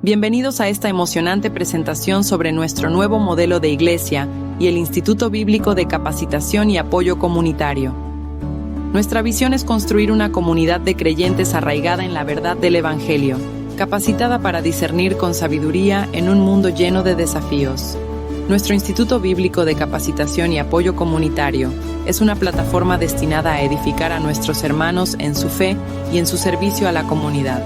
Bienvenidos a esta emocionante presentación sobre nuestro nuevo modelo de iglesia y el Instituto Bíblico de Capacitación y Apoyo Comunitario. Nuestra visión es construir una comunidad de creyentes arraigada en la verdad del Evangelio, capacitada para discernir con sabiduría en un mundo lleno de desafíos. Nuestro Instituto Bíblico de Capacitación y Apoyo Comunitario es una plataforma destinada a edificar a nuestros hermanos en su fe y en su servicio a la comunidad.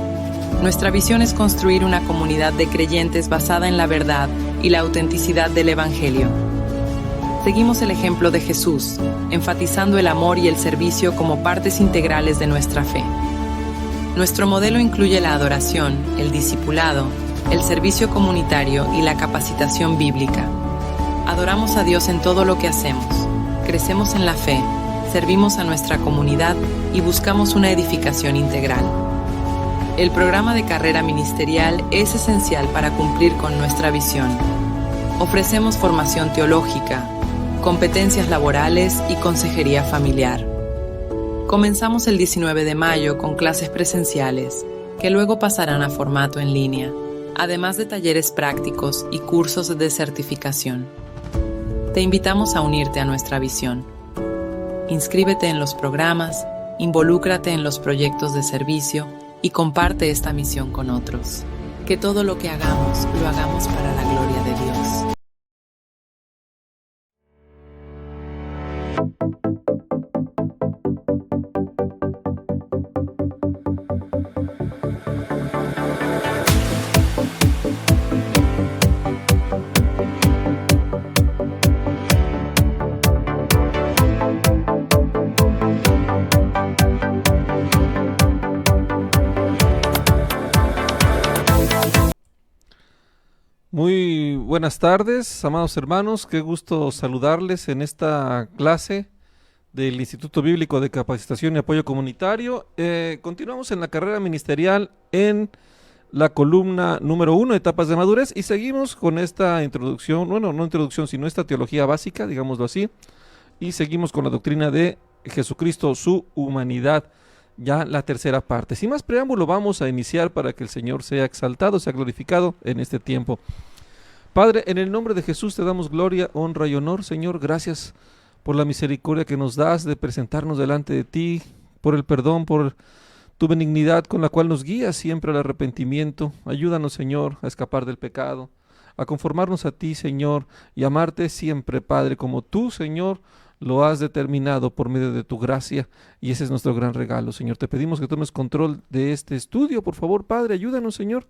Nuestra visión es construir una comunidad de creyentes basada en la verdad y la autenticidad del Evangelio. Seguimos el ejemplo de Jesús, enfatizando el amor y el servicio como partes integrales de nuestra fe. Nuestro modelo incluye la adoración, el discipulado, el servicio comunitario y la capacitación bíblica. Adoramos a Dios en todo lo que hacemos, crecemos en la fe, servimos a nuestra comunidad y buscamos una edificación integral. El programa de carrera ministerial es esencial para cumplir con nuestra visión. Ofrecemos formación teológica, competencias laborales y consejería familiar. Comenzamos el 19 de mayo con clases presenciales, que luego pasarán a formato en línea, además de talleres prácticos y cursos de certificación. Te invitamos a unirte a nuestra visión. Inscríbete en los programas, involúcrate en los proyectos de servicio y comparte esta misión con otros. Que todo lo que hagamos, lo hagamos para la gloria de Dios. Muy buenas tardes, amados hermanos, qué gusto saludarles en esta clase del Instituto Bíblico de Capacitación y Apoyo Comunitario. Continuamos en la carrera ministerial en la columna número 1, etapas de madurez, y seguimos con esta introducción, bueno, no introducción, sino esta teología básica, digámoslo así, y seguimos con la doctrina de Jesucristo, su humanidad, ya la tercera parte. Sin más preámbulo, vamos a iniciar para que el Señor sea exaltado, sea glorificado en este tiempo. Padre, en el nombre de Jesús te damos gloria, honra y honor. Señor, gracias por la misericordia que nos das de presentarnos delante de ti, por el perdón, por tu benignidad con la cual nos guías siempre al arrepentimiento. Ayúdanos, Señor, a escapar del pecado, a conformarnos a ti, Señor, y amarte siempre, Padre, como tú, Señor, lo has determinado por medio de tu gracia, y ese es nuestro gran regalo, Señor. Te pedimos que tomes control de este estudio, por favor, Padre, ayúdanos, Señor.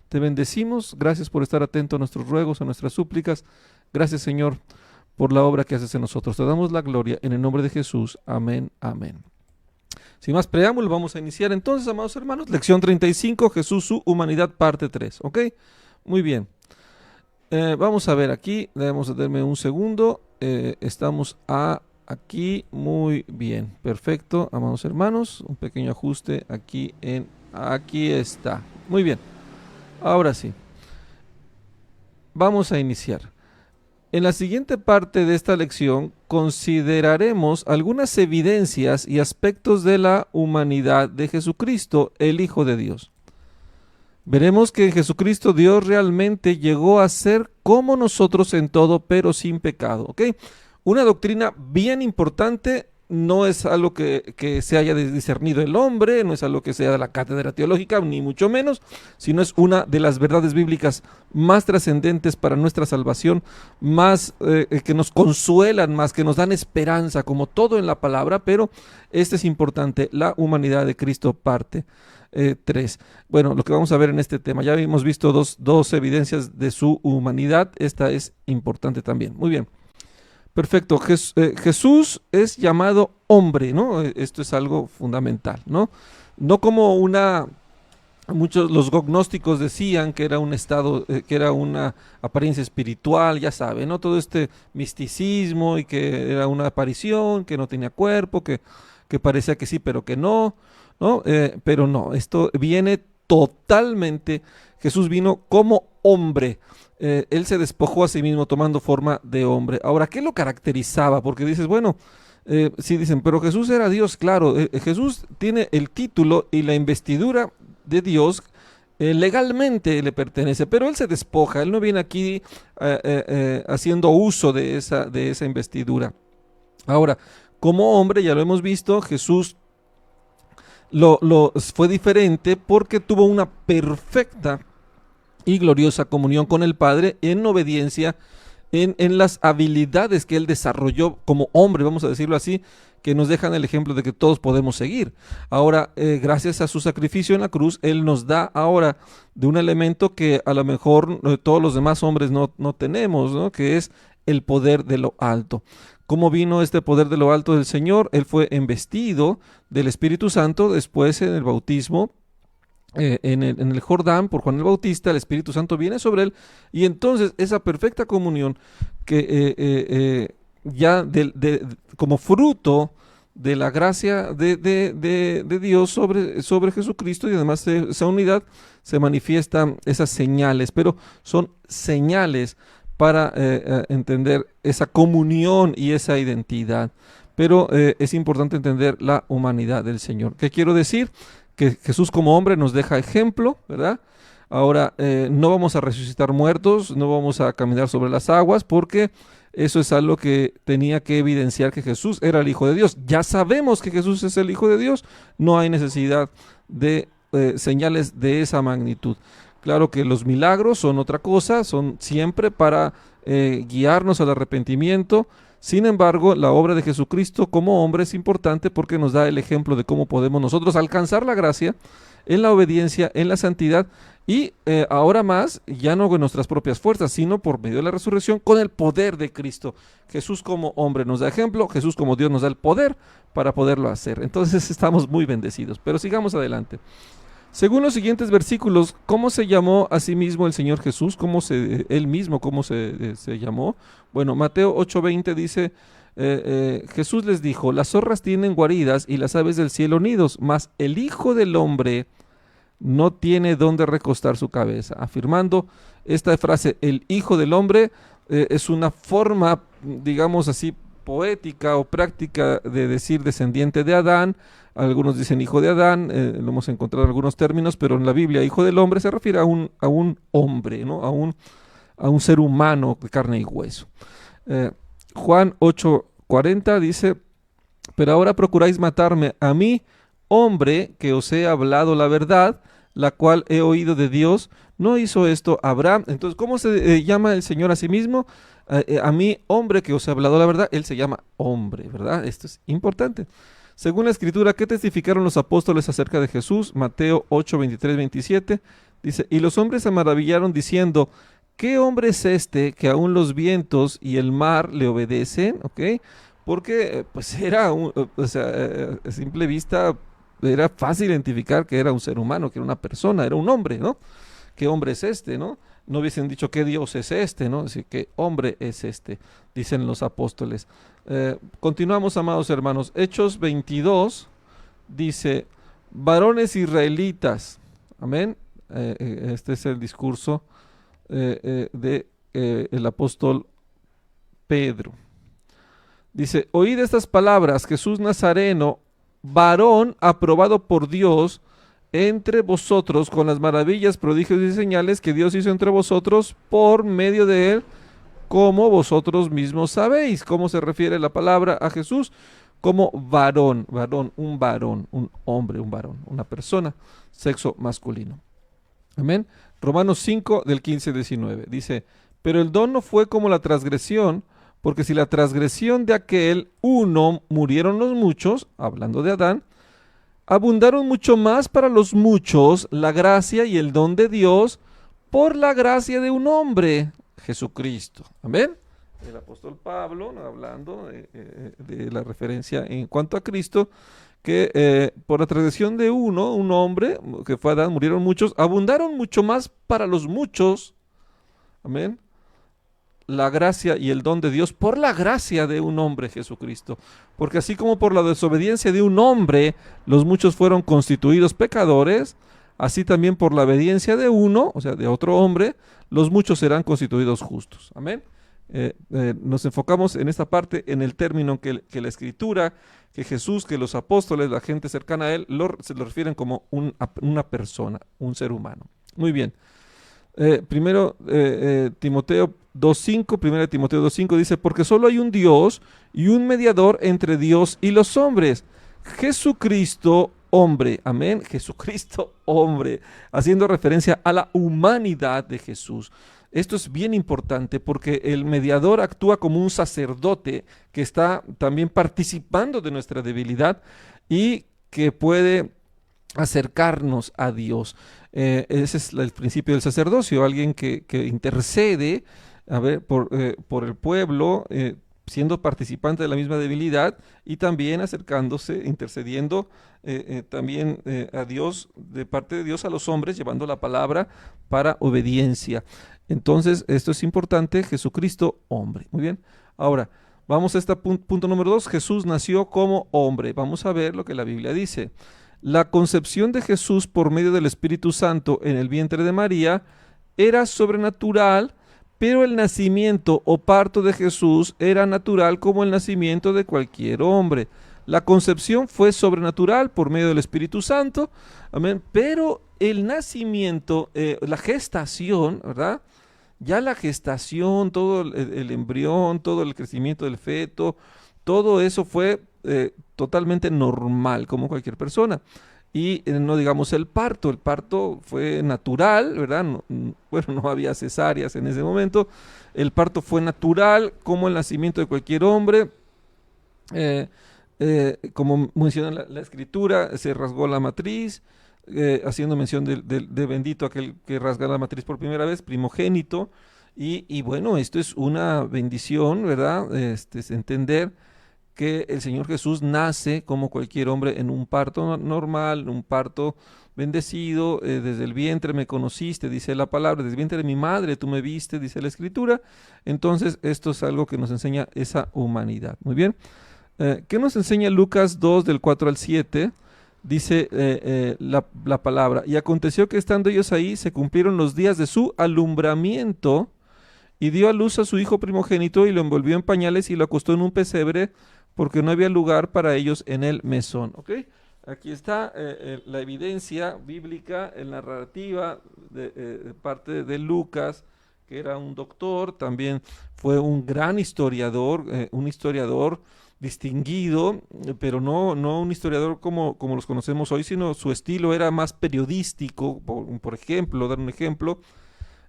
Te bendecimos, gracias por estar atento a nuestros ruegos, a nuestras súplicas. Gracias, Señor, por la obra que haces en nosotros. Te damos la gloria en el nombre de Jesús. Amén, amén. Sin más preámbulo, vamos a iniciar entonces, amados hermanos, lección 35, Jesús, su humanidad, parte 3, ¿ok? Muy bien. Vamos a ver aquí, debemos darme un segundo. Estamos aquí, muy bien, perfecto, amados hermanos, un pequeño ajuste aquí está, muy bien. Ahora sí, vamos a iniciar. En la siguiente parte de esta lección consideraremos algunas evidencias y aspectos de la humanidad de Jesucristo, el Hijo de Dios. Veremos que Jesucristo, Dios, realmente llegó a ser como nosotros en todo, pero sin pecado, ¿ok? Una doctrina bien importante. No es algo que se haya discernido el hombre, no es algo que sea de la cátedra teológica, ni mucho menos, sino es una de las verdades bíblicas más trascendentes para nuestra salvación, más que nos consuelan, más que nos dan esperanza, como todo en la palabra, pero este es importante, la humanidad de Cristo, parte 3. Bueno, lo que vamos a ver en este tema, ya hemos visto dos evidencias de su humanidad, esta es importante también. Muy bien. Perfecto, Jesús es llamado hombre, ¿no? Esto es algo fundamental, ¿no? No como muchos los gnósticos decían que era un estado, que era una apariencia espiritual, ya saben, ¿no? Todo este misticismo y que era una aparición, que no tenía cuerpo, que parecía que sí, pero que no, ¿no? Pero no, esto viene totalmente, Jesús vino como hombre. Él se despojó a sí mismo tomando forma de hombre. Ahora, ¿qué lo caracterizaba? Porque dices, bueno, sí dicen, pero Jesús era Dios, claro. Jesús tiene el título y la investidura de Dios legalmente le pertenece, pero él se despoja, él no viene aquí haciendo uso de esa investidura. Ahora, como hombre, ya lo hemos visto, Jesús fue diferente porque tuvo una perfecta y gloriosa comunión con el Padre en obediencia en las habilidades que él desarrolló como hombre, vamos a decirlo así, que nos dejan el ejemplo de que todos podemos seguir. Ahora, gracias a su sacrificio en la cruz, él nos da ahora de un elemento que a lo mejor todos los demás hombres no tenemos, ¿no? Que es el poder de lo alto. ¿Cómo vino este poder de lo alto del Señor? Él fue embestido del Espíritu Santo después en el bautismo, en el Jordán por Juan el Bautista. El Espíritu Santo viene sobre él y entonces esa perfecta comunión que ya como fruto de la gracia de Dios sobre Jesucristo, y además de esa unidad se manifiestan esas señales, pero son señales para entender esa comunión y esa identidad. Pero es importante entender la humanidad del Señor. ¿Qué quiero decir? Que Jesús como hombre nos deja ejemplo, ¿verdad? Ahora, no vamos a resucitar muertos, no vamos a caminar sobre las aguas, porque eso es algo que tenía que evidenciar que Jesús era el Hijo de Dios. Ya sabemos que Jesús es el Hijo de Dios, no hay necesidad de señales de esa magnitud. Claro que los milagros son otra cosa, son siempre para guiarnos al arrepentimiento. Sin embargo, la obra de Jesucristo como hombre es importante porque nos da el ejemplo de cómo podemos nosotros alcanzar la gracia en la obediencia, en la santidad y ahora más, ya no con nuestras propias fuerzas, sino por medio de la resurrección con el poder de Cristo. Jesús como hombre nos da ejemplo, Jesús como Dios nos da el poder para poderlo hacer. Entonces estamos muy bendecidos, pero sigamos adelante. Según los siguientes versículos, ¿cómo se llamó a sí mismo el Señor Jesús? Él mismo, ¿cómo se llamó? Bueno, Mateo 8:20 dice, Jesús les dijo, las zorras tienen guaridas y las aves del cielo nidos, mas el Hijo del Hombre no tiene dónde recostar su cabeza. Afirmando esta frase, el Hijo del Hombre, es una forma, digamos así, poética o práctica de decir descendiente de Adán. Algunos dicen hijo de Adán, lo hemos encontrado en algunos términos, pero en la Biblia hijo del hombre se refiere a un hombre, ¿no? a un ser humano de carne y hueso. Juan 8:40 dice, pero ahora procuráis matarme a mí, hombre, que os he hablado la verdad, la cual he oído de Dios. ¿No hizo esto Abraham? Entonces, ¿cómo se llama el Señor a sí mismo? A mí, hombre, que os he hablado la verdad. Él se llama hombre, ¿verdad? Esto es importante. Según la Escritura, ¿qué testificaron los apóstoles acerca de Jesús? Mateo 8:23-27 dice, y los hombres se maravillaron diciendo, ¿qué hombre es este que aún los vientos y el mar le obedecen? ¿Okay? Porque pues era a simple vista era fácil identificar que era un ser humano, que era una persona, era un hombre, ¿no? ¿Qué hombre es este, no? No hubiesen dicho qué Dios es este, ¿no? Así que hombre es este, dicen los apóstoles. Continuamos, amados hermanos. Hechos 22 dice, varones israelitas, amén. Este es el discurso de el apóstol Pedro. Dice, oíd estas palabras, Jesús Nazareno, varón aprobado por Dios entre vosotros con las maravillas, prodigios y señales que Dios hizo entre vosotros por medio de él, como vosotros mismos sabéis. ¿Cómo se refiere la palabra a Jesús? Como varón, un hombre, un varón, una persona, sexo masculino. Amén. Romanos 5 del 15-19 dice, pero el don no fue como la transgresión, porque si la transgresión de aquel uno murieron los muchos, hablando de Adán, abundaron mucho más para los muchos la gracia y el don de Dios por la gracia de un hombre, Jesucristo. Amén. El apóstol Pablo, hablando de la referencia en cuanto a Cristo, que por la transgresión de un hombre, que fue Adán, murieron muchos, abundaron mucho más para los muchos. Amén. La gracia y el don de Dios por la gracia de un hombre, Jesucristo. Porque así como por la desobediencia de un hombre los muchos fueron constituidos pecadores, así también por la obediencia de uno, o sea, de otro hombre, los muchos serán constituidos justos. Amén. Nos enfocamos en esta parte, en el término que la Escritura, que Jesús, que los apóstoles, la gente cercana a él, se lo refieren como una persona, un ser humano. Muy bien. Primero, Timoteo 2.5, primera Timoteo 2.5 dice, porque solo hay un Dios y un mediador entre Dios y los hombres, Jesucristo hombre, amén, Jesucristo hombre, haciendo referencia a la humanidad de Jesús. Esto es bien importante porque el mediador actúa como un sacerdote que está también participando de nuestra debilidad y que puede acercarnos a Dios. Ese es el principio del sacerdocio, alguien que intercede por el pueblo, siendo participante de la misma debilidad y también acercándose, intercediendo también a Dios, de parte de Dios a los hombres, llevando la palabra para obediencia. Entonces, esto es importante, Jesucristo hombre. Muy bien, ahora vamos a este punto número 2, Jesús nació como hombre. Vamos a ver lo que la Biblia dice. La concepción de Jesús por medio del Espíritu Santo en el vientre de María era sobrenatural, pero el nacimiento o parto de Jesús era natural como el nacimiento de cualquier hombre. La concepción fue sobrenatural por medio del Espíritu Santo, amén, pero el nacimiento, la gestación, ¿verdad? Ya la gestación, todo el embrión, todo el crecimiento del feto, todo eso fue totalmente normal, como cualquier persona. Y no digamos el parto fue natural, ¿verdad? Bueno, no había cesáreas en ese momento. El parto fue natural, como el nacimiento de cualquier hombre. Como menciona la escritura, se rasgó la matriz, haciendo mención de bendito aquel que rasga la matriz por primera vez, primogénito. Y bueno, esto es una bendición, ¿verdad? Es entender que el Señor Jesús nace como cualquier hombre en un parto normal, en un parto bendecido, desde el vientre me conociste, dice la palabra, desde el vientre de mi madre tú me viste, dice la Escritura. Entonces esto es algo que nos enseña esa humanidad. Muy bien, ¿qué nos enseña Lucas 2 del 4 al 7? Dice la palabra, y aconteció que estando ellos ahí se cumplieron los días de su alumbramiento y dio a luz a su hijo primogénito y lo envolvió en pañales y lo acostó en un pesebre porque no había lugar para ellos en el mesón. ¿Ok? Aquí está la evidencia bíblica, la narrativa de parte de Lucas, que era un doctor, también fue un gran historiador, un historiador distinguido, pero no un historiador como los conocemos hoy, sino su estilo era más periodístico. Por ejemplo, dar un ejemplo,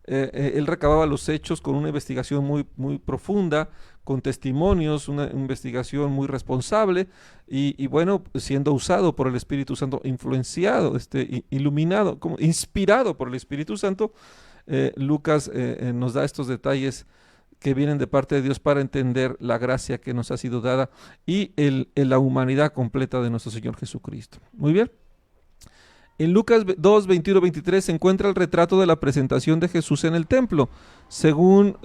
él recababa los hechos con una investigación muy profunda, con testimonios, una investigación muy responsable y bueno, siendo usado por el Espíritu Santo, influenciado, iluminado, como inspirado por el Espíritu Santo. Lucas nos da estos detalles que vienen de parte de Dios para entender la gracia que nos ha sido dada y la humanidad completa de nuestro Señor Jesucristo. Muy bien. En Lucas 2, 21-23 se encuentra el retrato de la presentación de Jesús en el templo. Según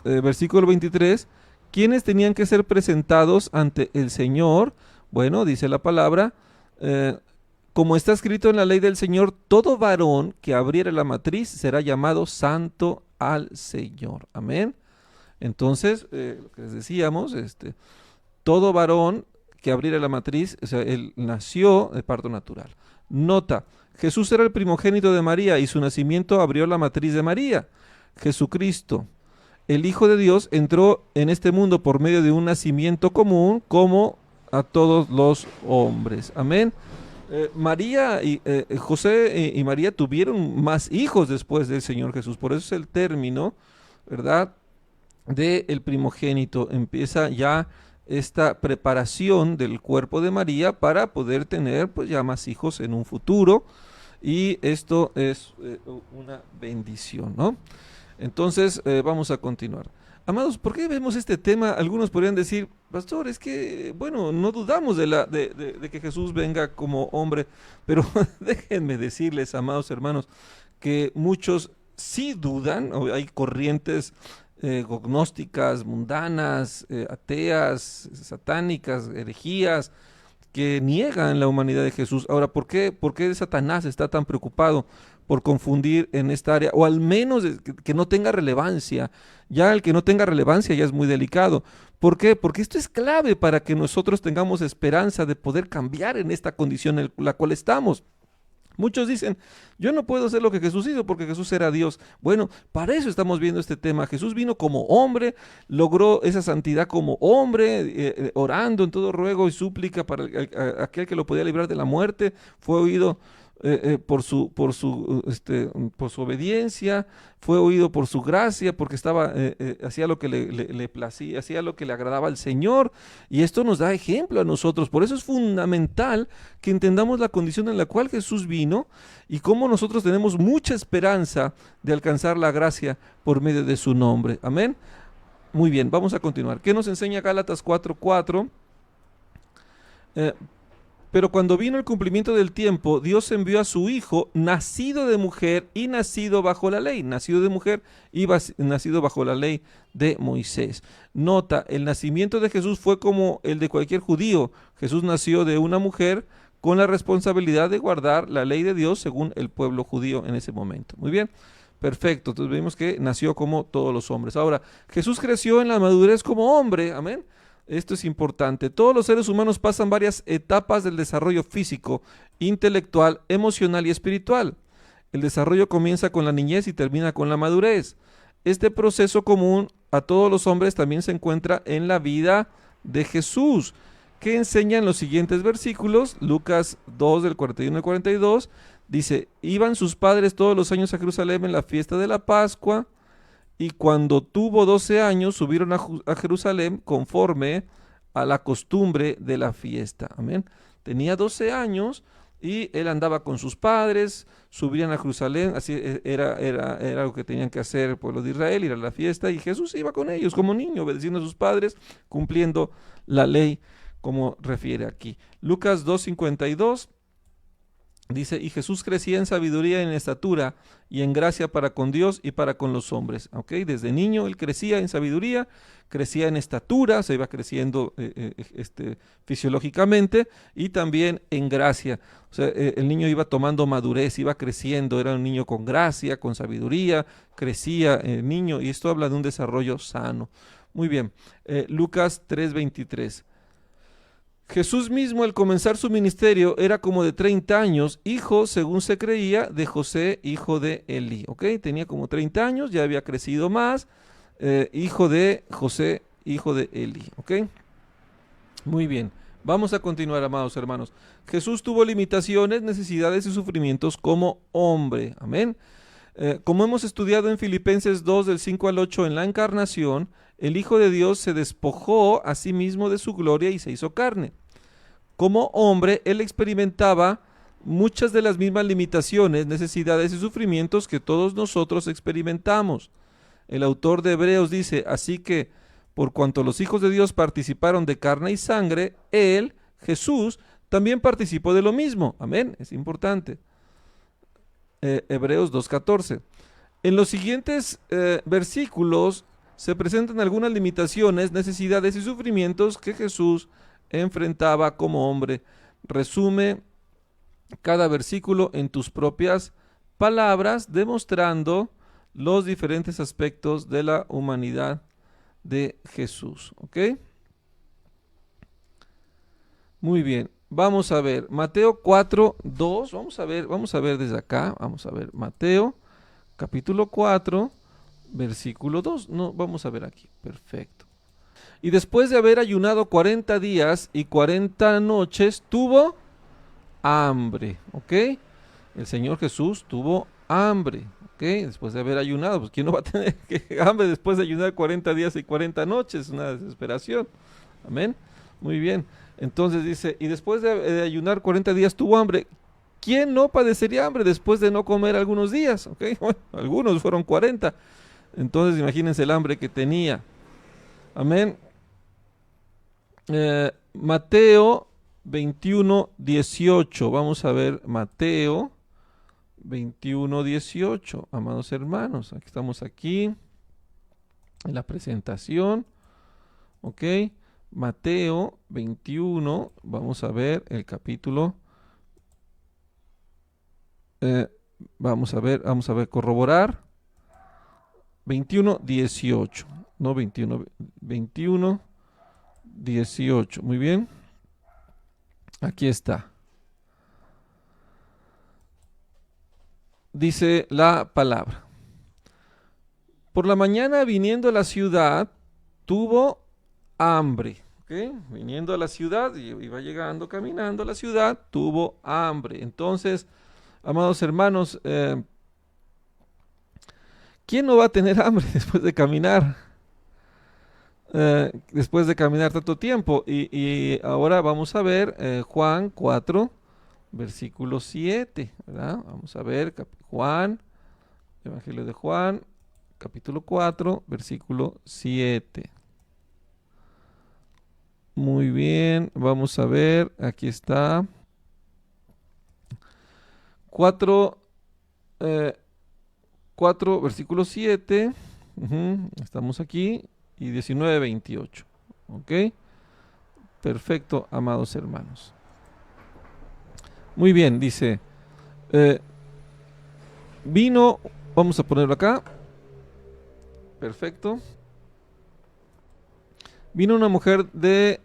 versículo 23, ¿quiénes tenían que ser presentados ante el Señor? Bueno, dice la palabra, como está escrito en la ley del Señor, todo varón que abriere la matriz será llamado santo al Señor. Amén. Entonces, lo que les decíamos, todo varón que abriera la matriz, o sea, él nació de parto natural. Nota, Jesús era el primogénito de María y su nacimiento abrió la matriz de María. Jesucristo, el Hijo de Dios, entró en este mundo por medio de un nacimiento común como a todos los hombres. Amén. María y José y María tuvieron más hijos después del Señor Jesús. Por eso es el término, ¿verdad?, del primogénito. Empieza ya esta preparación del cuerpo de María para poder tener pues ya más hijos en un futuro, y esto es una bendición, ¿no? Entonces vamos a continuar. Amados, ¿por qué vemos este tema? Algunos podrían decir, pastor, es que, bueno, no dudamos de que Jesús venga como hombre, pero déjenme decirles, amados hermanos, que muchos sí dudan, o hay corrientes gnósticas, mundanas, ateas, satánicas, herejías, que niegan la humanidad de Jesús. Ahora, ¿por qué Satanás está tan preocupado por confundir en esta área? O al menos que no tenga relevancia. Ya el que no tenga relevancia ya es muy delicado. ¿Por qué? Porque esto es clave para que nosotros tengamos esperanza de poder cambiar en esta condición en la cual estamos. Muchos dicen, yo no puedo hacer lo que Jesús hizo porque Jesús era Dios. Bueno, para eso estamos viendo este tema. Jesús vino como hombre, logró esa santidad como hombre, orando en todo ruego y súplica para aquel que lo podía librar de la muerte. Fue oído por su obediencia, fue oído por su gracia, porque hacía lo que le placía, hacía lo que le agradaba al Señor, y esto nos da ejemplo a nosotros. Por eso es fundamental que entendamos la condición en la cual Jesús vino y cómo nosotros tenemos mucha esperanza de alcanzar la gracia por medio de su nombre. Amén. Muy bien, vamos a continuar. ¿Qué nos enseña Gálatas 4:4? Pero cuando vino el cumplimiento del tiempo, Dios envió a su Hijo, nacido de mujer y nacido bajo la ley. Nacido de mujer y nacido bajo la ley de Moisés. Nota, el nacimiento de Jesús fue como el de cualquier judío. Jesús nació de una mujer con la responsabilidad de guardar la ley de Dios según el pueblo judío en ese momento. Muy bien, perfecto. Entonces vemos que nació como todos los hombres. Ahora, Jesús creció en la madurez como hombre. Amén. Esto es importante. Todos los seres humanos pasan varias etapas del desarrollo físico, intelectual, emocional y espiritual. El desarrollo comienza con la niñez y termina con la madurez. Este proceso común a todos los hombres también se encuentra en la vida de Jesús, que enseña en los siguientes versículos. Lucas 2 del 41 al 42 dice: iban sus padres todos los años a Jerusalén en la fiesta de la Pascua, y cuando tuvo 12 años subieron a Jerusalén conforme a la costumbre de la fiesta. Amén. Tenía 12 años y él andaba con sus padres, subían a Jerusalén, así era lo que tenían que hacer el pueblo de Israel, ir a la fiesta, y Jesús iba con ellos como niño, obedeciendo a sus padres, cumpliendo la ley como refiere aquí. Lucas 2:52 dice: y Jesús crecía en sabiduría y en estatura y en gracia para con Dios y para con los hombres. ¿Okay? Desde niño él crecía en sabiduría, crecía en estatura, se iba creciendo fisiológicamente, y también en gracia. O sea, el niño iba tomando madurez, iba creciendo, era un niño con gracia, con sabiduría, crecía el niño, y esto habla de un desarrollo sano. Muy bien, Lucas 3:23. Jesús mismo al comenzar su ministerio era como de 30 años, hijo, según se creía, de José, hijo de Elí. ¿Ok? Tenía como 30 años, ya había crecido más, hijo de José, hijo de Elí. ¿Ok? Muy bien, vamos a continuar, amados hermanos. Jesús tuvo limitaciones, necesidades y sufrimientos como hombre. Amén. Como hemos estudiado en Filipenses 2 del 5 al 8, en la encarnación, el Hijo de Dios se despojó a sí mismo de su gloria y se hizo carne. Como hombre, él experimentaba muchas de las mismas limitaciones, necesidades y sufrimientos que todos nosotros experimentamos. El autor de Hebreos dice: así que, por cuanto los hijos de Dios participaron de carne y sangre, él, Jesús, también participó de lo mismo. Amén, es importante. Hebreos 2:14. En los siguientes versículos se presentan algunas limitaciones, necesidades y sufrimientos que Jesús enfrentaba como hombre. Resume cada versículo en tus propias palabras, demostrando los diferentes aspectos de la humanidad de Jesús. ¿Ok? Muy bien. Vamos a ver Mateo 4:2. Vamos a ver desde acá. Vamos a ver Mateo capítulo 4. Versículo 2, no, vamos a ver aquí, perfecto. Y después de haber ayunado 40 días y 40 noches, tuvo hambre, ¿ok? El Señor Jesús tuvo hambre, ¿ok? Después de haber ayunado, pues ¿quién no va a tener hambre después de ayunar 40 días y 40 noches? Una desesperación, amén, muy bien. Entonces dice, y después de ayunar 40 días tuvo hambre. ¿Quién no padecería hambre después de no comer algunos días? ¿Ok? Bueno, algunos fueron 40. Entonces imagínense el hambre que tenía. Amén. Mateo 21:18. Vamos a ver Mateo 21:18. Amados hermanos, aquí estamos aquí en la presentación. Ok. Mateo 21. Vamos a ver el capítulo. Vamos a ver, corroborar. 21:18, no 21, 21:18, muy bien, aquí está. dice la palabra. Por la mañana, viniendo a la ciudad, tuvo hambre. ¿Okay? Viniendo a la ciudad, iba llegando, caminando a la ciudad, tuvo hambre. Entonces, amados hermanos, ¿quién no va a tener hambre después de caminar? Después de caminar tanto tiempo. Y ahora vamos a ver Juan 4, versículo 7, ¿verdad? Vamos a ver Juan, Evangelio de Juan, capítulo 4, versículo 7. Muy bien, vamos a ver, aquí está. 4, versículo 7. Estamos aquí. Y 19, 28. ¿Ok? Perfecto, amados hermanos. Muy bien, dice. Vino, vamos a ponerlo acá. Perfecto. Vino una mujer de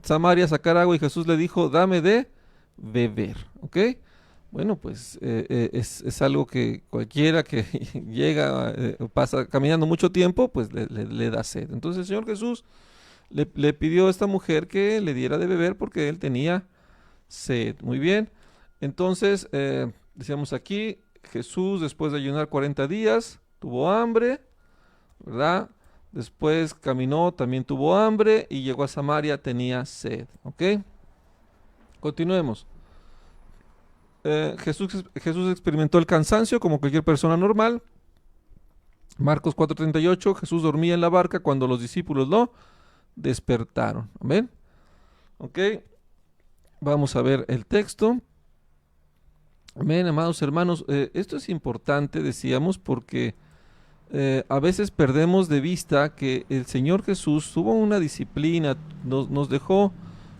Samaria a sacar agua y Jesús le dijo, dame de beber. ¿Ok? Bueno, pues es algo que cualquiera que llega, pasa caminando mucho tiempo, pues le da sed. Entonces el Señor Jesús le pidió a esta mujer que le diera de beber porque él tenía sed. Muy bien. Entonces, decíamos aquí, Jesús después de ayunar 40 días, tuvo hambre, ¿verdad? Después caminó, también tuvo hambre y llegó a Samaria, tenía sed. ¿Ok? Continuemos. Jesús experimentó el cansancio como cualquier persona normal. Marcos 4:38, Jesús dormía en la barca cuando los discípulos lo despertaron. Amén. Ok, vamos a ver el texto. Amén, amados hermanos. Esto es importante, decíamos, porque a veces perdemos de vista que el Señor Jesús tuvo una disciplina, nos dejó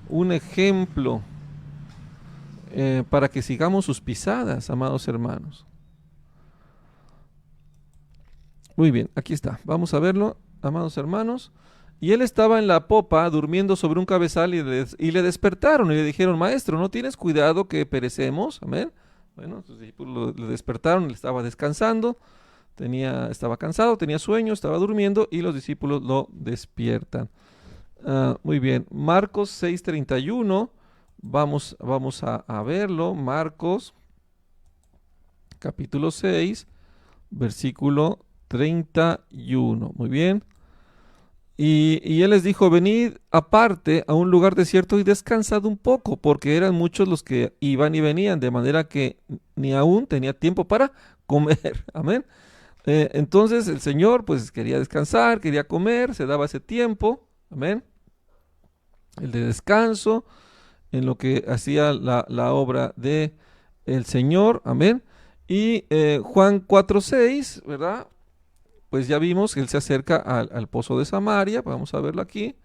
un ejemplo para que sigamos sus pisadas, amados hermanos. Muy bien, aquí está. Vamos a verlo, amados hermanos. Y él estaba en la popa durmiendo sobre un cabezal y le despertaron y le dijeron, maestro, ¿no tienes cuidado que perecemos? Amén. Bueno, sus discípulos le despertaron, él estaba descansando, estaba cansado, tenía sueño, estaba durmiendo y los discípulos lo despiertan. Muy bien, Marcos 6:31. Vamos a verlo. Marcos, capítulo 6, versículo 31. Muy bien. Y él les dijo, venid aparte a un lugar desierto y descansad un poco, porque eran muchos los que iban y venían, de manera que ni aún tenía tiempo para comer. Amén. Entonces el Señor pues quería descansar, quería comer, se daba ese tiempo. Amén. El de descanso, en lo que hacía la obra de el Señor, amén. Y Juan 4:6, ¿verdad? Pues ya vimos que él se acerca al pozo de Samaria, vamos a verlo aquí.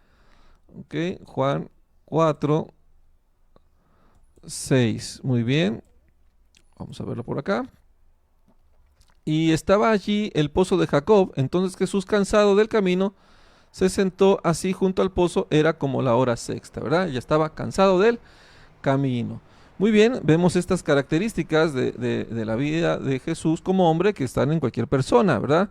Ok, Juan 4:6, muy bien. Vamos a verlo por acá. Y estaba allí el pozo de Jacob, entonces Jesús, cansado del camino, se sentó así junto al pozo, era como la hora sexta, ¿verdad? Ya estaba cansado del camino. Muy bien, vemos estas características de la vida de Jesús como hombre que están en cualquier persona, ¿verdad?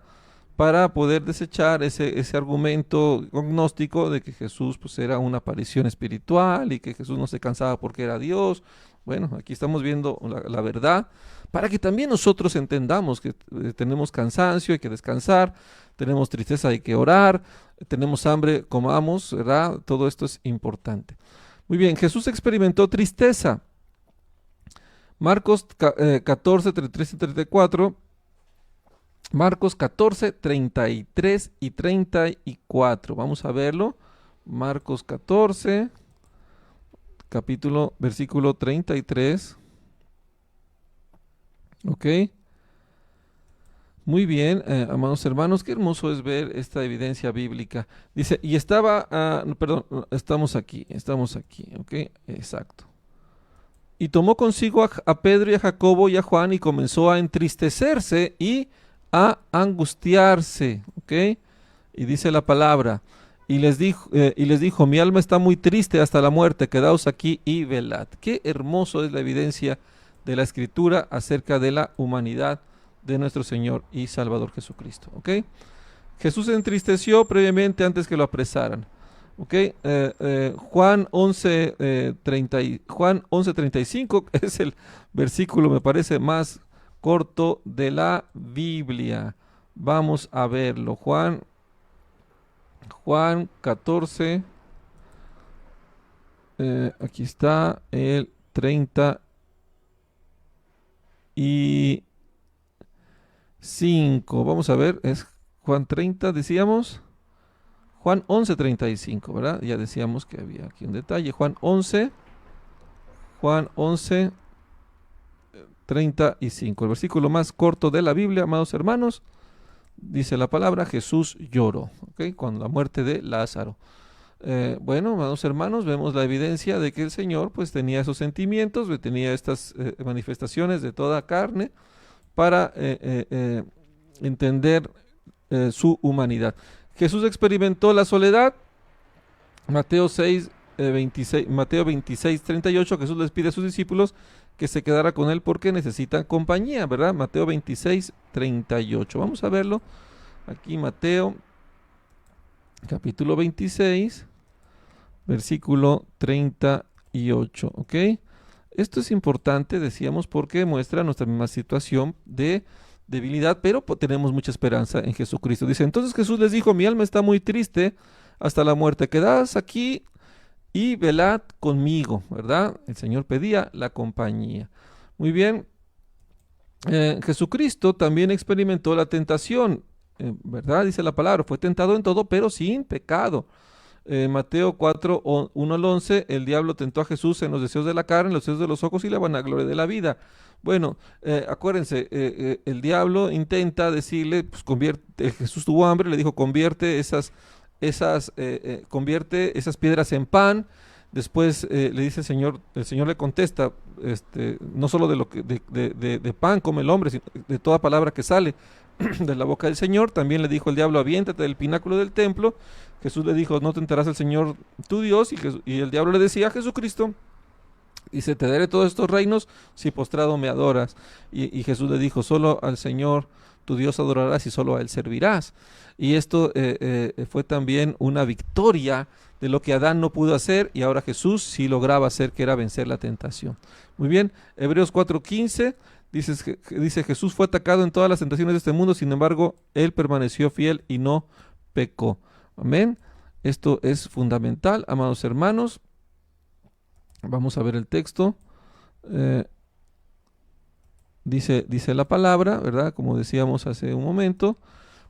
Para poder desechar ese argumento gnóstico de que Jesús pues era una aparición espiritual y que Jesús no se cansaba porque era Dios. Bueno, aquí estamos viendo la verdad, para que también nosotros entendamos que tenemos cansancio, hay que descansar, tenemos tristeza, hay que orar, tenemos hambre, comamos, ¿verdad? Todo esto es importante. Muy bien, Jesús experimentó tristeza. Marcos 14, 33 y 34. Marcos 14, 33 y 34. Vamos a verlo. Marcos 14, versículo 33. Ok. Muy bien, amados hermanos, qué hermoso es ver esta evidencia bíblica. Dice, y estamos aquí, ok, exacto. Y tomó consigo a Pedro y a Jacobo y a Juan y comenzó a entristecerse y a angustiarse, ok. Y dice la palabra, y les dijo, mi alma está muy triste hasta la muerte, quedaos aquí y velad. Qué hermoso es la evidencia de la Escritura acerca de la humanidad de nuestro Señor y Salvador Jesucristo. ¿Ok? Jesús se entristeció previamente antes que lo apresaran. ¿Ok? Juan 11:35 es el versículo, me parece, más corto de la Biblia. Vamos a verlo. Juan 14. Aquí está el 35. Vamos a ver, es Juan 30, decíamos. Juan 11:35, ¿verdad? Ya decíamos que había aquí un detalle. Juan 11:35. El versículo más corto de la Biblia, amados hermanos. Dice la palabra, Jesús lloró, ¿ok? Con la muerte de Lázaro. Bueno, amados hermanos, vemos la evidencia de que el Señor pues tenía esos sentimientos, tenía estas manifestaciones de toda carne para entender su humanidad. Jesús experimentó la soledad. Mateo 26:38, Jesús les pide a sus discípulos que se quedara con él porque necesitan compañía, ¿verdad? Mateo 26:38. Vamos a verlo. Aquí Mateo capítulo 26, versículo 38, ¿ok? Esto es importante, decíamos, porque muestra nuestra misma situación de debilidad, pero tenemos mucha esperanza en Jesucristo. Dice, entonces Jesús les dijo, mi alma está muy triste hasta la muerte, quedad aquí y velad conmigo, ¿verdad? El Señor pedía la compañía. Muy bien, Jesucristo también experimentó la tentación, ¿verdad? Dice la palabra, fue tentado en todo, pero sin pecado. Mateo 4, 1 al 11, el diablo tentó a Jesús en los deseos de la carne, en los deseos de los ojos y la vanagloria de la vida. Bueno, acuérdense, el diablo intenta decirle, pues Jesús tuvo hambre, le dijo, convierte convierte esas piedras en pan. Después le dice el Señor le contesta, no solo de pan come el hombre, sino de toda palabra que sale de la boca del Señor. También le dijo el diablo, aviéntate del pináculo del templo. Jesús le dijo, no tentarás al Señor tu Dios. Y el diablo le decía a Jesucristo, dice, te daré todos estos reinos si postrado me adoras. Y Jesús le dijo, solo al Señor tu Dios adorarás y solo a Él servirás. Y esto fue también una victoria de lo que Adán no pudo hacer y ahora Jesús sí lograba hacer, que era vencer la tentación. Muy bien, Hebreos 4:15 dice, Jesús fue atacado en todas las tentaciones de este mundo, sin embargo, Él permaneció fiel y no pecó. Amén. Esto es fundamental, amados hermanos. Vamos a ver el texto. Dice la palabra, ¿verdad? Como decíamos hace un momento,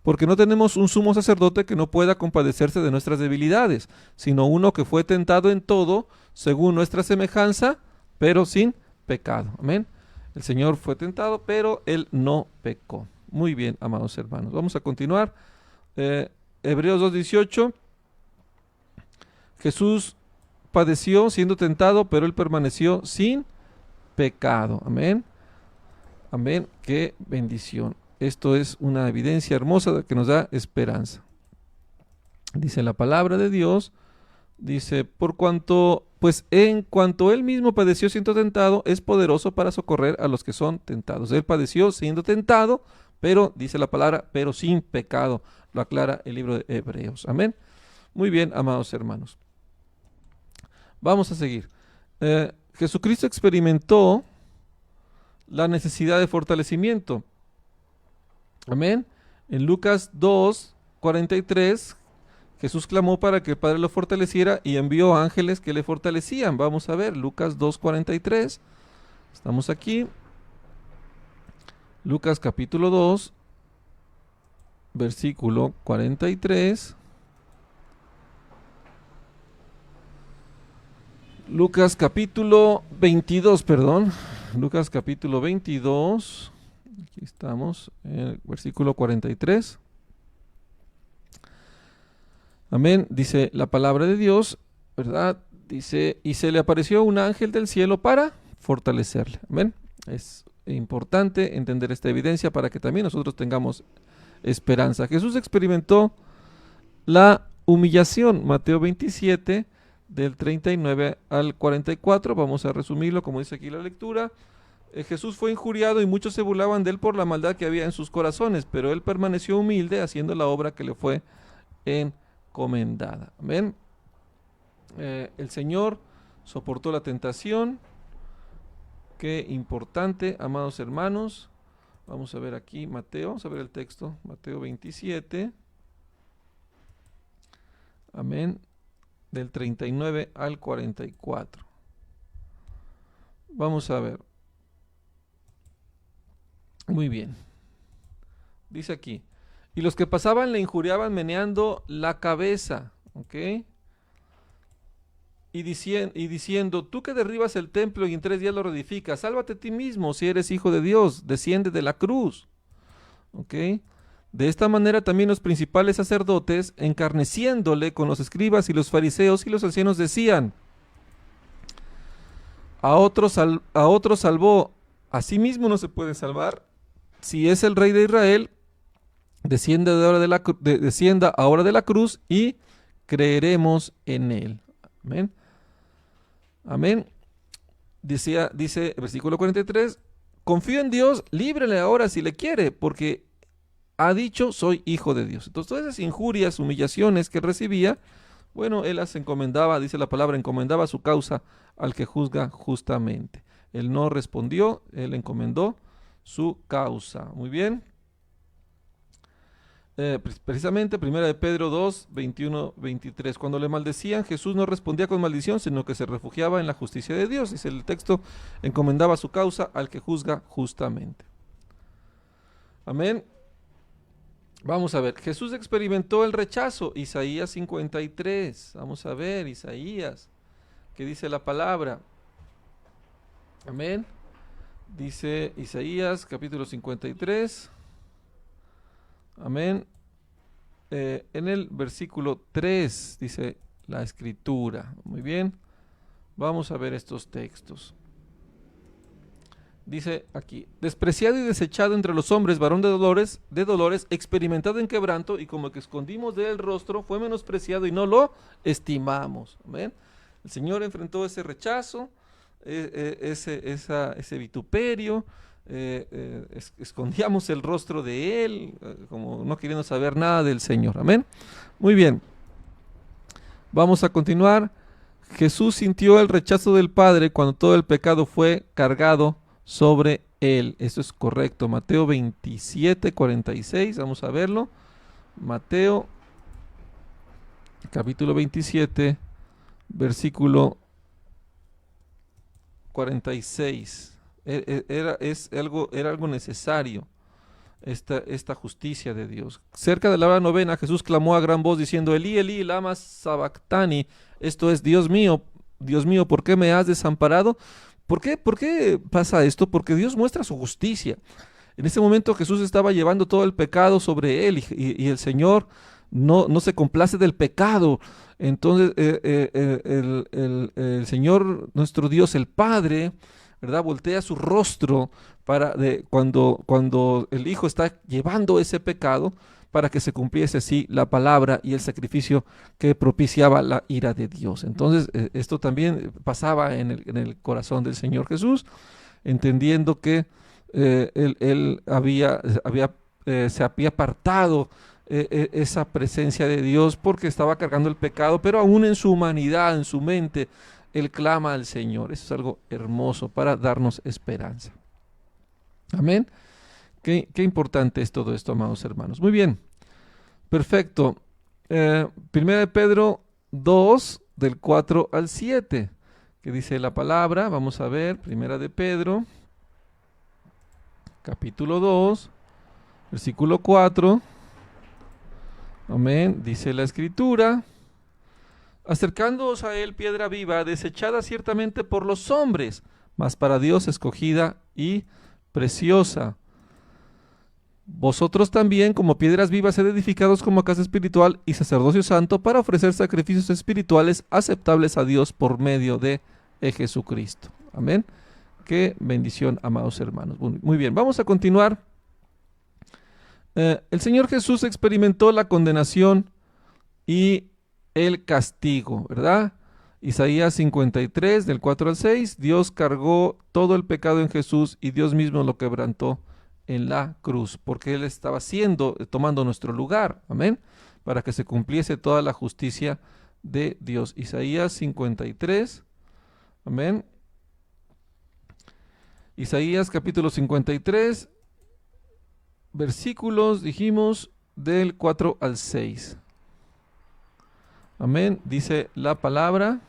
porque no tenemos un sumo sacerdote que no pueda compadecerse de nuestras debilidades, sino uno que fue tentado en todo, según nuestra semejanza, pero sin pecado. Amén. El Señor fue tentado, pero Él no pecó. Muy bien, amados hermanos. Vamos a continuar. Hebreos 2:18. Jesús padeció siendo tentado, pero Él permaneció sin pecado. Amén. Amén. Qué bendición. Esto es una evidencia hermosa que nos da esperanza. Dice la palabra de Dios, dice, en cuanto Él mismo padeció siendo tentado, es poderoso para socorrer a los que son tentados. Él padeció siendo tentado, pero, dice la palabra, pero sin pecado. Lo aclara el libro de Hebreos. Amén. Muy bien, amados hermanos. Vamos a seguir. Jesucristo experimentó la necesidad de fortalecimiento. Amén. En Lucas 2:43, Jesús clamó para que el Padre lo fortaleciera y envió ángeles que le fortalecían. Vamos a ver, Lucas 2:43. Estamos aquí. Lucas capítulo 2, versículo 43. Lucas capítulo 22, perdón. Lucas capítulo 22. Aquí estamos, en el versículo 43. Amén. Dice la palabra de Dios, ¿verdad? Dice, y se le apareció un ángel del cielo para fortalecerle. Amén. Es importante entender esta evidencia para que también nosotros tengamos esperanza. Jesús experimentó la humillación. Mateo 27, del 39 al 44. Vamos a resumirlo como dice aquí la lectura. Jesús fue injuriado y muchos se burlaban de él por la maldad que había en sus corazones, pero él permaneció humilde haciendo la obra que le fue encomendada. Amén. El Señor soportó la tentación. Qué importante, amados hermanos. Vamos a ver aquí Mateo, vamos a ver el texto, Mateo 27. Amén. Del 39 al 44. Vamos a ver. Muy bien. Dice aquí: y los que pasaban le injuriaban meneando la cabeza, ¿ok? Y diciendo, tú que derribas el templo y en 3 días lo reedificas, sálvate a ti mismo si eres hijo de Dios, desciende de la cruz, ¿ok? De esta manera también los principales sacerdotes, encarneciéndole con los escribas y los fariseos y los ancianos, decían, a otros salvó, a sí mismo no se puede salvar. Si es el Rey de Israel, descienda ahora de la cruz y creeremos en él. Amén. Amén. Dice versículo 43, confío en Dios, líbrele ahora si le quiere, porque ha dicho, soy hijo de Dios. Entonces todas esas injurias, humillaciones que recibía, bueno, él las encomendaba, dice la palabra, encomendaba su causa al que juzga justamente. Él no respondió, él encomendó su causa. Muy bien. Precisamente 1 Pedro 2, 21, 23. Cuando le maldecían, Jesús no respondía con maldición, sino que se refugiaba en la justicia de Dios. Dice el texto, encomendaba su causa al que juzga justamente. Amén. Vamos a ver, Jesús experimentó el rechazo, Isaías 53. Vamos a ver, Isaías, ¿qué dice la palabra? Amén. Dice Isaías capítulo 53. Amén. En el versículo 3 dice la escritura. Muy bien. Vamos a ver estos textos. Dice aquí, despreciado y desechado entre los hombres, varón de dolores, experimentado en quebranto, y como que escondimos de él el rostro, fue menospreciado y no lo estimamos. Amén. El Señor enfrentó ese rechazo, ese vituperio, escondíamos el rostro de él, como no queriendo saber nada del Señor. Amén. Muy bien. Vamos a continuar. Jesús sintió el rechazo del Padre cuando todo el pecado fue cargado sobre él. Eso es correcto. Mateo 27, 46. Vamos a verlo. Mateo capítulo 27, versículo 46. Era algo necesario esta justicia de Dios. Cerca de la hora novena, Jesús clamó a gran voz diciendo, Elí, Elí, lama sabactani. Esto es, Dios mío, ¿por qué me has desamparado? ¿Por qué pasa esto? Porque Dios muestra su justicia. En ese momento Jesús estaba llevando todo el pecado sobre él y el Señor no se complace del pecado. Entonces el Señor, nuestro Dios, el Padre, ¿verdad?, voltea su rostro cuando el Hijo está llevando ese pecado, para que se cumpliese así la palabra y el sacrificio que propiciaba la ira de Dios. Entonces esto también pasaba en el corazón del Señor Jesús, entendiendo que él se había apartado esa presencia de Dios porque estaba cargando el pecado, pero aún en su humanidad, en su mente, él clama al Señor. Eso es algo hermoso para darnos esperanza. Amén. Qué importante es todo esto, amados hermanos. Muy bien, perfecto. Primera de Pedro 2, del 4 al 7, que dice la palabra. Vamos a ver, Primera de Pedro, capítulo 2, versículo 4. Amén, dice la escritura. Acercándoos a él, piedra viva, desechada ciertamente por los hombres, mas para Dios escogida y preciosa. Vosotros también, como piedras vivas, sed edificados como casa espiritual y sacerdocio santo, para ofrecer sacrificios espirituales aceptables a Dios por medio de Jesucristo. Amén. Qué bendición, amados hermanos. Muy bien, vamos a continuar. El Señor Jesús experimentó la condenación y el castigo, ¿verdad? Isaías 53, del 4 al 6, Dios cargó todo el pecado en Jesús y Dios mismo lo quebrantó en la cruz, porque Él estaba tomando nuestro lugar, amén, para que se cumpliese toda la justicia de Dios. Isaías 53, amén. Isaías capítulo 53, versículos, dijimos, del 4 al 6. Amén, dice la palabra.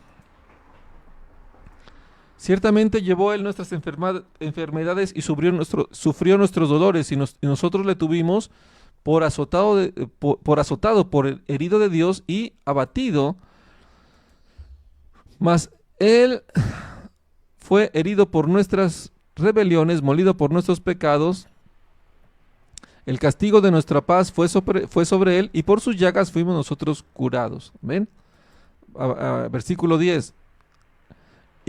Ciertamente llevó Él nuestras enfermedades y sufrió nuestros dolores, y nosotros le tuvimos por azotado, por herido de Dios y abatido. Mas Él fue herido por nuestras rebeliones, molido por nuestros pecados. El castigo de nuestra paz fue sobre Él, y por sus llagas fuimos nosotros curados. ¿Ven? Versículo 10.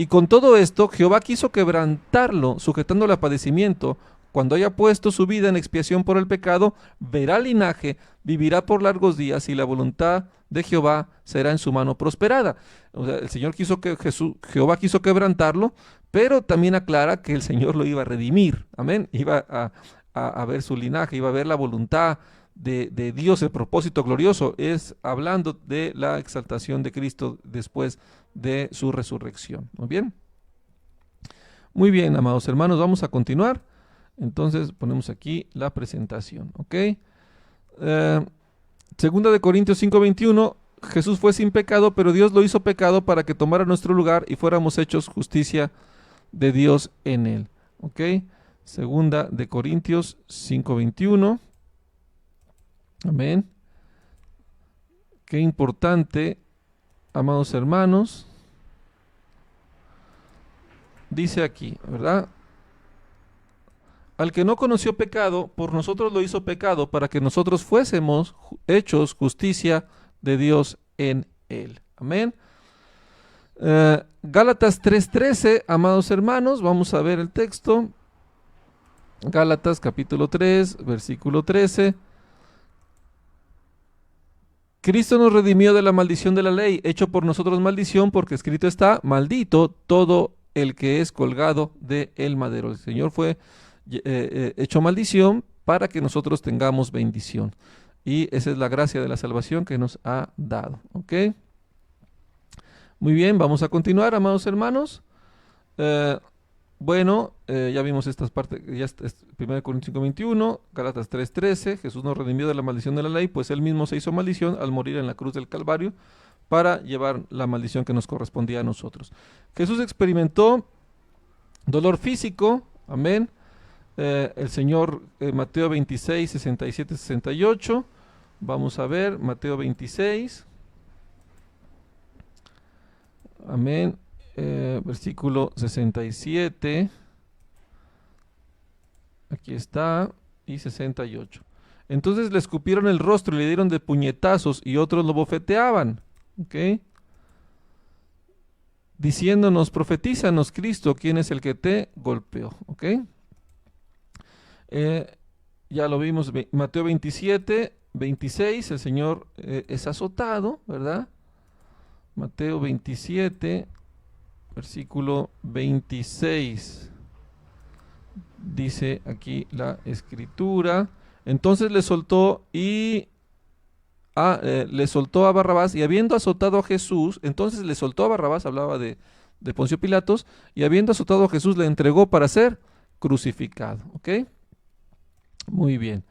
Y con todo esto, Jehová quiso quebrantarlo, sujetándole a padecimiento. Cuando haya puesto su vida en expiación por el pecado, verá linaje, vivirá por largos días, y la voluntad de Jehová será en su mano prosperada. O sea, el Señor Jehová quiso quebrantarlo, pero también aclara que el Señor lo iba a redimir. Amén. Iba a ver su linaje, iba a ver la voluntad de Dios, el propósito glorioso. Es hablando de la exaltación de Cristo después de su resurrección. Muy bien. Muy bien, amados hermanos, vamos a continuar. Entonces ponemos aquí la presentación, ¿ok? Segunda de Corintios 5:21, Jesús fue sin pecado, pero Dios lo hizo pecado para que tomara nuestro lugar y fuéramos hechos justicia de Dios en él, ¿ok? Segunda de Corintios 5:21, amén. Qué importante, amados hermanos. Dice aquí, ¿verdad? Al que no conoció pecado, por nosotros lo hizo pecado, para que nosotros fuésemos hechos justicia de Dios en él. Amén. Gálatas 3:13, amados hermanos, vamos a ver el texto. Gálatas capítulo 3, versículo 13. Cristo nos redimió de la maldición de la ley, hecho por nosotros maldición, porque escrito está, maldito todo el que es colgado de el madero. El Señor fue hecho maldición para que nosotros tengamos bendición. Y esa es la gracia de la salvación que nos ha dado. ¿Ok? Muy bien, vamos a continuar, amados hermanos. Ya vimos estas partes, ya 1 Corintios 5:21, Gálatas 3:13, Jesús nos redimió de la maldición de la ley, pues Él mismo se hizo maldición al morir en la cruz del Calvario para llevar la maldición que nos correspondía a nosotros. Jesús experimentó dolor físico, amén. El Señor, Mateo 26, 67, 68, vamos a ver, Mateo 26, amén. Versículo 67, aquí está, y 68. Entonces le escupieron el rostro y le dieron de puñetazos, y otros lo bofeteaban, ¿ok? Diciéndonos, profetízanos, Cristo, ¿quién es el que te golpeó? ¿Ok? Ya lo vimos, Mateo 27, 26, el Señor es azotado, ¿verdad? Mateo 27, versículo 26, dice aquí la escritura. Entonces le soltó a Barrabás, y habiendo azotado a Jesús, entonces le soltó a Barrabás, hablaba de Poncio Pilatos, y habiendo azotado a Jesús le entregó para ser crucificado. ¿Ok? Muy bien.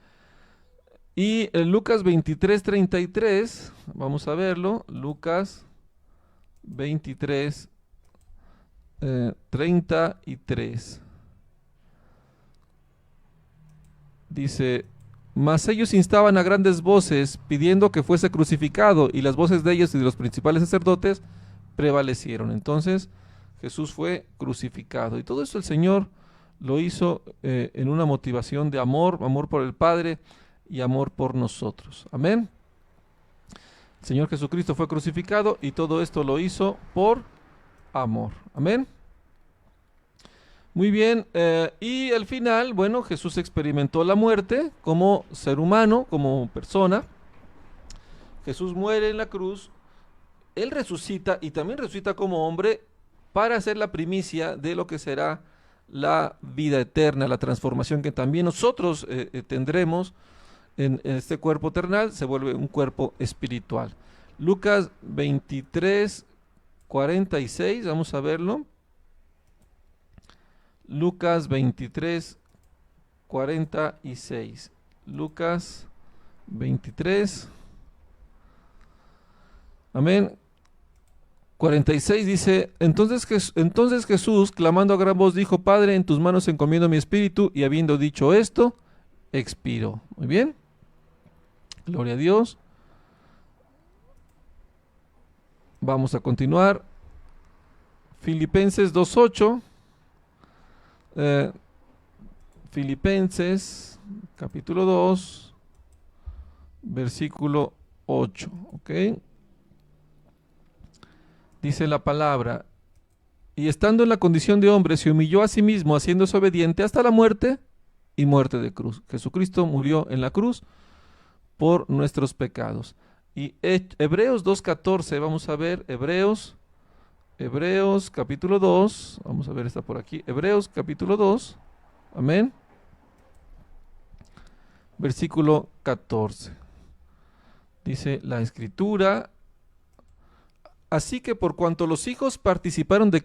Y en Lucas 23, 33, vamos a verlo, Lucas 23, 33. Dice, mas ellos instaban a grandes voces pidiendo que fuese crucificado, y las voces de ellos y de los principales sacerdotes prevalecieron. Entonces Jesús fue crucificado, y todo esto el Señor lo hizo en una motivación de amor por el Padre y amor por nosotros. Amén. El Señor Jesucristo fue crucificado, y todo esto lo hizo por amor. Amén. Muy bien, y al final, bueno, Jesús experimentó la muerte como ser humano, como persona. Jesús muere en la cruz, Él resucita y también resucita como hombre para hacer la primicia de lo que será la vida eterna, la transformación que también nosotros tendremos en este cuerpo terrenal, se vuelve un cuerpo espiritual. Lucas 23, 46, vamos a verlo. Lucas 23, 46. Lucas 23. Amén. 46 dice, entonces Jesús, clamando a gran voz, dijo, Padre, en tus manos encomiendo mi espíritu, y habiendo dicho esto, expiró. Muy bien. Gloria a Dios. Vamos a continuar. Filipenses 2:8. Filipenses, capítulo 2, versículo 8. ¿Ok? Dice la palabra, y estando en la condición de hombre, se humilló a sí mismo, haciéndose obediente hasta la muerte y muerte de cruz. Jesucristo murió en la cruz por nuestros pecados. Y Hebreos 2:14, vamos a ver, Hebreos capítulo 2, vamos a ver, está por aquí, Hebreos capítulo 2, amén, versículo 14, dice la escritura, así que por cuanto los hijos participaron de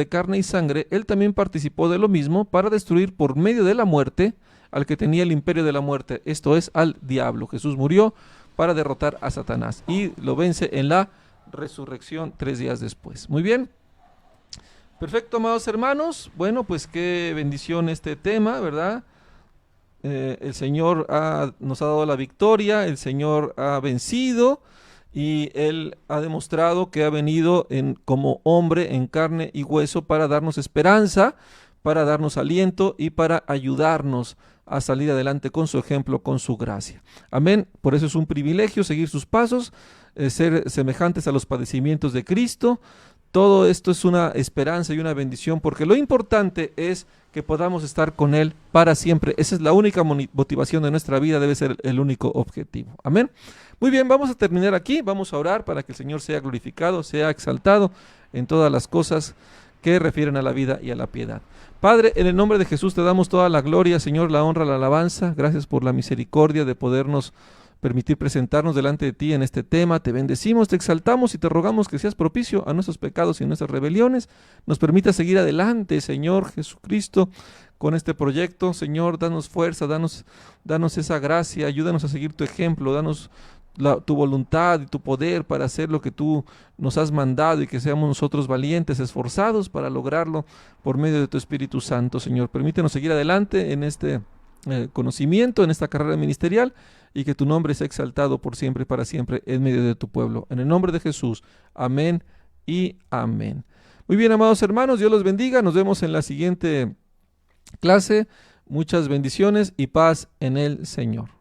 carne y sangre, él también participó de lo mismo para destruir por medio de la muerte al que tenía el imperio de la muerte, esto es, al diablo. Jesús murió para derrotar a Satanás y lo vence en la resurrección 3 días después. Muy bien. Perfecto, amados hermanos. Bueno, pues qué bendición este tema, ¿verdad? El Señor nos ha dado la victoria, el Señor ha vencido y Él ha demostrado que ha venido como hombre en carne y hueso para darnos esperanza, para darnos aliento y para ayudarnos a salir adelante con su ejemplo, con su gracia. Amén. Por eso es un privilegio seguir sus pasos, ser semejantes a los padecimientos de Cristo. Todo esto es una esperanza y una bendición, porque lo importante es que podamos estar con Él para siempre. Esa es la única motivación de nuestra vida, debe ser el único objetivo. Amén. Muy bien, vamos a terminar aquí, vamos a orar para que el Señor sea glorificado, sea exaltado en todas las cosas que refieren a la vida y a la piedad. Padre, en el nombre de Jesús te damos toda la gloria, Señor, la honra, la alabanza. Gracias por la misericordia de podernos permitir presentarnos delante de ti en este tema. Te bendecimos, te exaltamos y te rogamos que seas propicio a nuestros pecados y nuestras rebeliones. Nos permita seguir adelante, Señor Jesucristo, con este proyecto. Señor, danos fuerza, danos esa gracia, ayúdanos a seguir tu ejemplo, danos tu voluntad y tu poder para hacer lo que tú nos has mandado y que seamos nosotros valientes, esforzados para lograrlo por medio de tu Espíritu Santo, Señor. Permítenos seguir adelante en este conocimiento, en esta carrera ministerial, y que tu nombre sea exaltado por siempre y para siempre en medio de tu pueblo. En el nombre de Jesús. Amén y amén. Muy bien, amados hermanos, Dios los bendiga. Nos vemos en la siguiente clase. Muchas bendiciones y paz en el Señor.